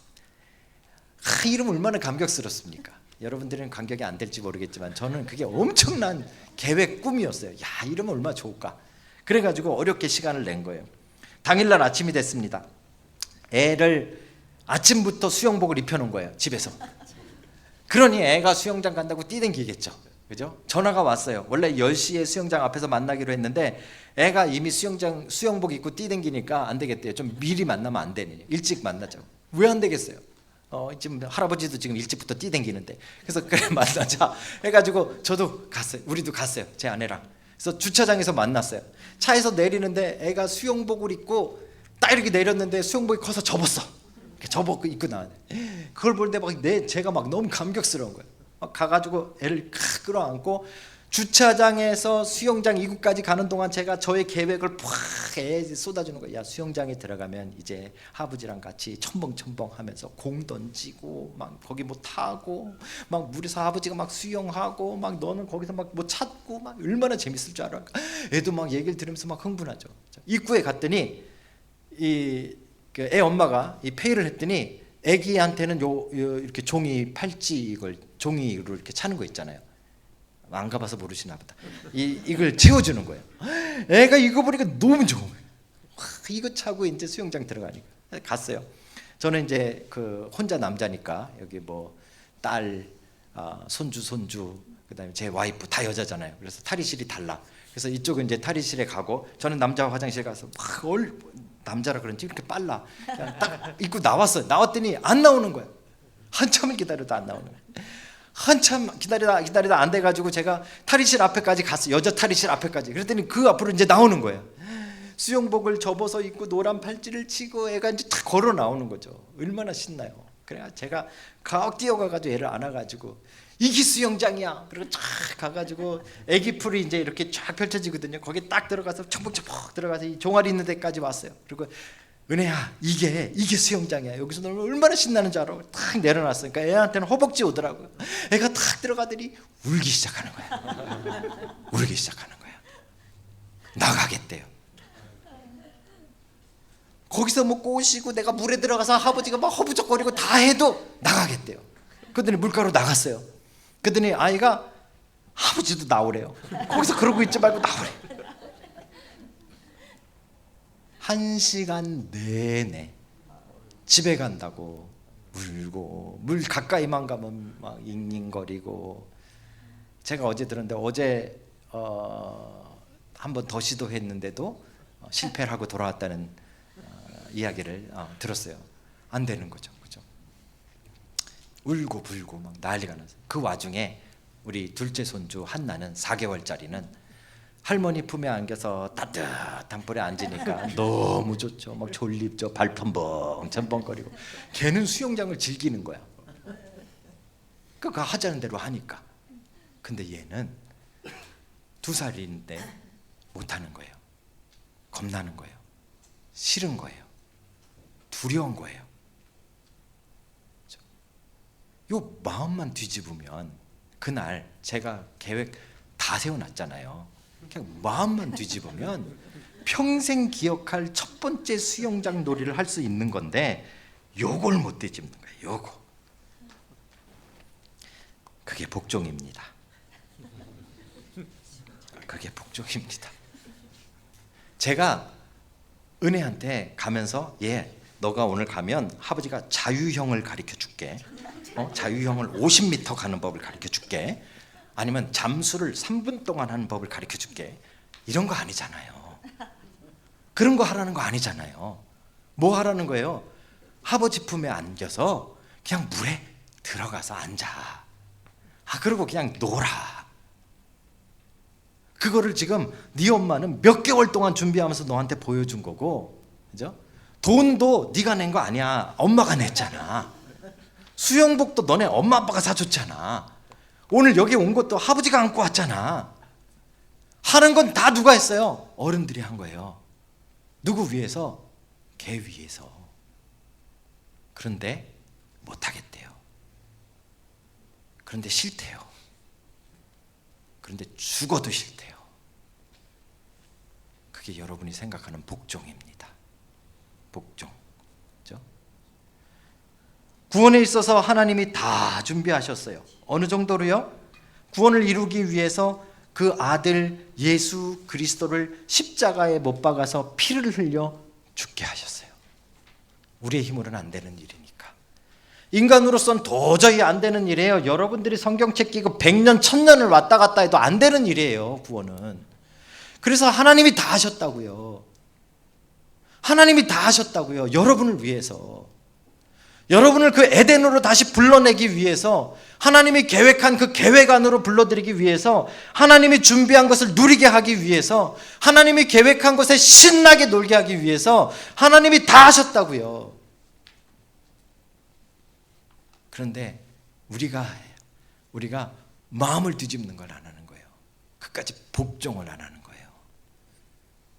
이름 얼마나 감격스럽습니까? 여러분들은 감격이 안 될지 모르겠지만 저는 그게 엄청난 계획 꿈이었어요. 야, 이러면 얼마나 좋을까. 그래가지고 어렵게 시간을 낸 거예요. 당일날 아침이 됐습니다. 애를 아침부터 수영복을 입혀놓은 거예요, 집에서. 그러니 애가 수영장 간다고 뛰댕기겠죠. 그죠? 전화가 왔어요. 원래 10시에 수영장 앞에서 만나기로 했는데 애가 이미 수영복 입고 뛰댕기니까 안 되겠대요. 좀 미리 만나면 안 되니 일찍 만나자고. 왜 안 되겠어요? 지금 할아버지도 지금 일찍부터 뛰댕기는데. 그래서 그래 만나자 해가지고 저도 갔어요. 우리도 갔어요. 제 아내랑. 그래서 주차장에서 만났어요. 차에서 내리는데 애가 수영복을 입고 딱 이렇게 내렸는데 수영복이 커서 접었어. 접었고 입고 나왔네. 그걸 볼 때 제가 막 너무 감격스러운 거예요. 막 가가지고 애를 끌어안고 주차장에서 수영장 입구까지 가는 동안 제가 저의 계획을 팍 쏟아주는 거예요. 야, 수영장에 들어가면 이제 아버지랑 같이 첨벙첨벙 하면서 공 던지고 막 거기 뭐 타고 막 물에서 아버지가 막 수영하고 막 너는 거기서 막 뭐 찾고 막 얼마나 재밌을 줄 알아. 애도 막 얘기를 들으면서 막 흥분하죠. 입구에 갔더니 애 엄마가 이 페이를 했더니 애기한테는 이렇게 종이 팔찌 이걸 종이로 이렇게 차는 거 있잖아요. 안 가봐서 모르시나 보다. 이걸 채워주는 거예요. 애가 이거 보니까 너무 좋은 거예요. 이거 차고 이제 수영장 들어가니까 갔어요. 저는 이제 그 혼자 남자니까 여기 뭐 딸, 손주, 그다음에 제 와이프 다 여자잖아요. 그래서 탈의실이 달라. 그래서 이쪽은 이제 탈의실에 가고 저는 남자 화장실 가서 막 남자라 그런지 이렇게 빨라. 그냥 딱 입고 나왔어요. 나왔더니 안 나오는 거예요. 한참을 기다려도 안 나오는 거예요. 한참 기다리다 안 돼가지고 제가 탈의실 앞에까지 갔어요. 여자 탈의실 앞에까지. 그랬더니 그 앞으로 이제 나오는 거예요. 수영복을 접어서 입고 노란 팔찌를 치고 애가 이제 탁 걸어 나오는 거죠. 얼마나 신나요. 그래 제가 각 뛰어가가지고 애를 안아가지고 이게 수영장이야. 그리고 쫙 가가지고 애기 풀이 이제 이렇게 쫙 펼쳐지거든요. 거기 딱 들어가서 첨벙첨벙 들어가서 이 종아리 있는 데까지 왔어요. 그리고 은혜야, 이게 수영장이야. 여기서 놀면 얼마나 신나는 줄 알아. 탁 내려놨으니까 애한테는 허벅지 오더라고요. 애가 탁 들어가더니 울기 시작하는 거야. 울기 시작하는 거야. 나가겠대요. 거기서 뭐 꼬시고 내가 물에 들어가서 아버지가 막 허부적거리고 다 해도 나가겠대요. 그랬더니 물가로 나갔어요. 그랬더니 아이가 아버지도 나오래요. 거기서 그러고 있지 말고 나오래. 1시간 내내 집에 간다고 울고, 물 가까이만 가면 막 잉잉거리고. 제가 어제 들었는데 어제 한 번 더 시도했는데도 실패를 하고 돌아왔다는 이야기를 들었어요. 안 되는 거죠, 그죠? 울고 불고 막 난리가 났어요. 그 와중에 우리 둘째 손주 한나는 4개월짜리는 할머니 품에 안겨서 따뜻한 불에 앉으니까 너무 좋죠. 막 졸립죠. 발 텀벙텀벙거리고. 걔는 수영장을 즐기는 거야. 그러니까 하자는 대로 하니까. 근데 얘는 2살인데 못하는 거예요. 겁나는 거예요. 싫은 거예요. 두려운 거예요. 요 마음만 뒤집으면, 그날 제가 계획 다 세워놨잖아요. 그냥 마음만 뒤집으면 평생 기억할 첫 번째 수영장 놀이를 할 수 있는 건데, 요걸 못 뒤집는 거예요. 요거. 그게 복종입니다. 그게 복종입니다. 제가 은혜한테 가면서, 너가 오늘 가면 아버지가 자유형을 가르쳐 줄게. 자유형을 50m 가는 법을 가르쳐 줄게. 아니면 잠수를 3분 동안 하는 법을 가르쳐 줄게. 이런 거 아니잖아요. 그런 거 하라는 거 아니잖아요. 뭐 하라는 거예요? 아버지 품에 안겨서 그냥 물에 들어가서 앉아. 그리고 그냥 놀아. 그거를 지금 네 엄마는 몇 개월 동안 준비하면서 너한테 보여준 거고, 그죠? 돈도 네가 낸 거 아니야. 엄마가 냈잖아. 수영복도 너네 엄마 아빠가 사줬잖아. 오늘 여기 온 것도 아버지가 안고 왔잖아. 하는 건 다 누가 했어요? 어른들이 한 거예요. 누구 위해서? 걔 위해서. 그런데 못하겠대요. 그런데 싫대요. 그런데 죽어도 싫대요. 그게 여러분이 생각하는 복종입니다. 복종. 그렇죠? 구원에 있어서 하나님이 다 준비하셨어요. 어느 정도로요? 구원을 이루기 위해서 그 아들 예수 그리스도를 십자가에 못 박아서 피를 흘려 죽게 하셨어요. 우리의 힘으로는 안 되는 일이니까. 인간으로서는 도저히 안 되는 일이에요. 여러분들이 성경책 끼고 100년, 1000년을 왔다 갔다 해도 안 되는 일이에요, 구원은. 그래서 하나님이 다 하셨다고요. 하나님이 다 하셨다고요. 여러분을 위해서. 여러분을 그 에덴으로 다시 불러내기 위해서, 하나님이 계획한 그 계획 안으로 불러들이기 위해서, 하나님이 준비한 것을 누리게 하기 위해서, 하나님이 계획한 것에 신나게 놀게 하기 위해서 하나님이 다 하셨다고요. 그런데 우리가 마음을 뒤집는 걸 안 하는 거예요. 끝까지 복종을 안 하는 거예요.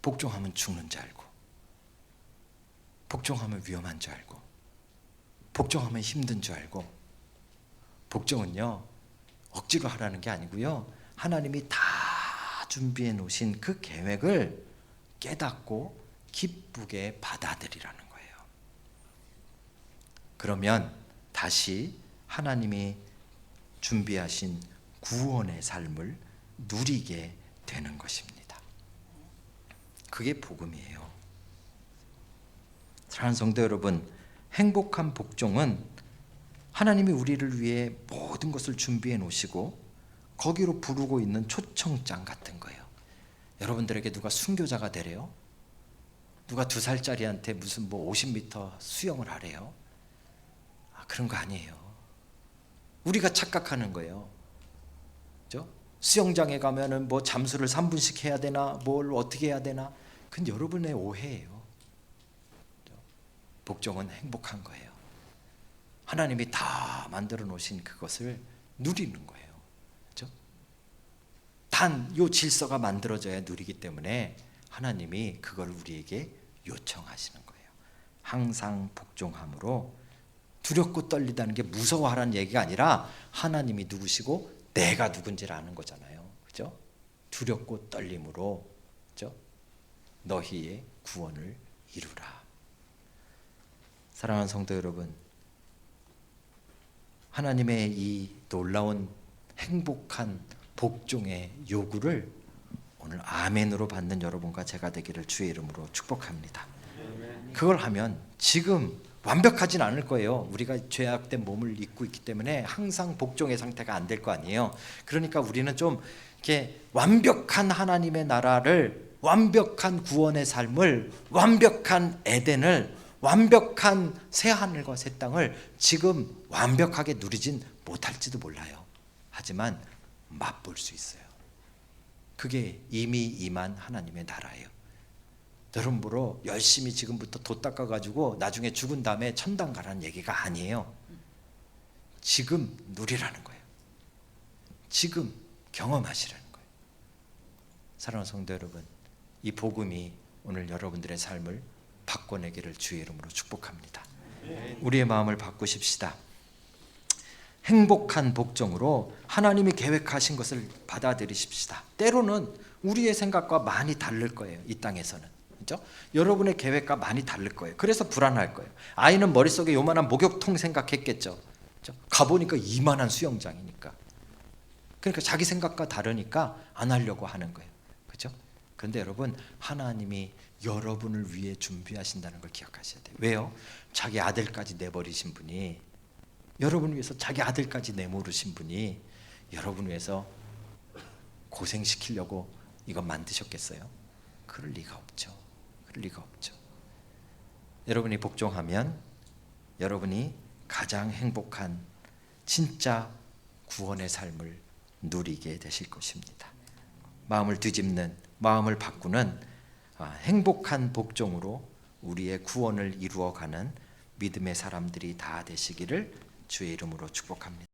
복종하면 죽는 줄 알고, 복종하면 위험한 줄 알고, 복종하면 힘든 줄 알고. 복종은요, 억지로 하라는 게 아니고요, 하나님이 다 준비해 놓으신 그 계획을 깨닫고 기쁘게 받아들이라는 거예요. 그러면 다시 하나님이 준비하신 구원의 삶을 누리게 되는 것입니다. 그게 복음이에요. 사랑하는 성도 여러분, 행복한 복종은 하나님이 우리를 위해 모든 것을 준비해 놓으시고 거기로 부르고 있는 초청장 같은 거예요. 여러분들에게 누가 순교자가 되래요? 누가 2살짜리한테 무슨 50m 수영을 하래요? 그런 거 아니에요. 우리가 착각하는 거예요. 그죠? 수영장에 가면은 잠수를 3분씩 해야 되나, 뭘 어떻게 해야 되나? 그건 여러분의 오해예요. 복종은 행복한 거예요. 하나님이 다 만들어 놓으신 그것을 누리는 거예요. 그렇죠? 단 요 질서가 만들어져야 누리기 때문에 하나님이 그걸 우리에게 요청하시는 거예요. 항상 복종함으로. 두렵고 떨리다는 게 무서워하라는 얘기가 아니라 하나님이 누구시고 내가 누군지를 아는 거잖아요. 그죠? 두렵고 떨림으로, 그죠? 너희의 구원을 이루라. 사랑하는 성도 여러분, 하나님의 이 놀라운 행복한 복종의 요구를 오늘 아멘으로 받는 여러분과 제가 되기를 주의 이름으로 축복합니다. 그걸 하면 지금 완벽하진 않을 거예요. 우리가 죄악된 몸을 입고 있기 때문에 항상 복종의 상태가 안 될 거 아니에요. 그러니까 우리는 좀 이렇게 완벽한 하나님의 나라를, 완벽한 구원의 삶을, 완벽한 에덴을, 완벽한 새 하늘과 새 땅을 지금 완벽하게 누리진 못할지도 몰라요. 하지만 맛볼 수 있어요. 그게 이미 임한 하나님의 나라예요. 여러분으로 열심히 지금부터 돛 닦아가지고 나중에 죽은 다음에 천당 가라는 얘기가 아니에요. 지금 누리라는 거예요. 지금 경험하시라는 거예요. 사랑하는 성도 여러분, 이 복음이 오늘 여러분들의 삶을 바꿔내기를 주의 이름으로 축복합니다. 우리의 마음을 바꾸십시다. 행복한 복종으로 하나님이 계획하신 것을 받아들이십시다. 때로는 우리의 생각과 많이 다를 거예요. 이 땅에서는. 그렇죠? 여러분의 계획과 많이 다를 거예요. 그래서 불안할 거예요. 아이는 머릿속에 요만한 목욕통 생각했겠죠. 그렇죠? 가보니까 이만한 수영장이니까. 그러니까 자기 생각과 다르니까 안 하려고 하는 거예요. 그렇죠? 그런데 여러분, 하나님이 여러분을 위해 준비하신다는 걸 기억하셔야 돼요. 왜요? 자기 아들까지 내버리신 분이, 여러분을 위해서 자기 아들까지 내모르신 분이 여러분을 위해서 고생시키려고 이거 만드셨겠어요? 그럴 리가 없죠. 그럴 리가 없죠. 여러분이 복종하면 여러분이 가장 행복한 진짜 구원의 삶을 누리게 되실 것입니다. 마음을 뒤집는, 마음을 바꾸는 행복한 복종으로 우리의 구원을 이루어가는 믿음의 사람들이 다 되시기를 주의 이름으로 축복합니다.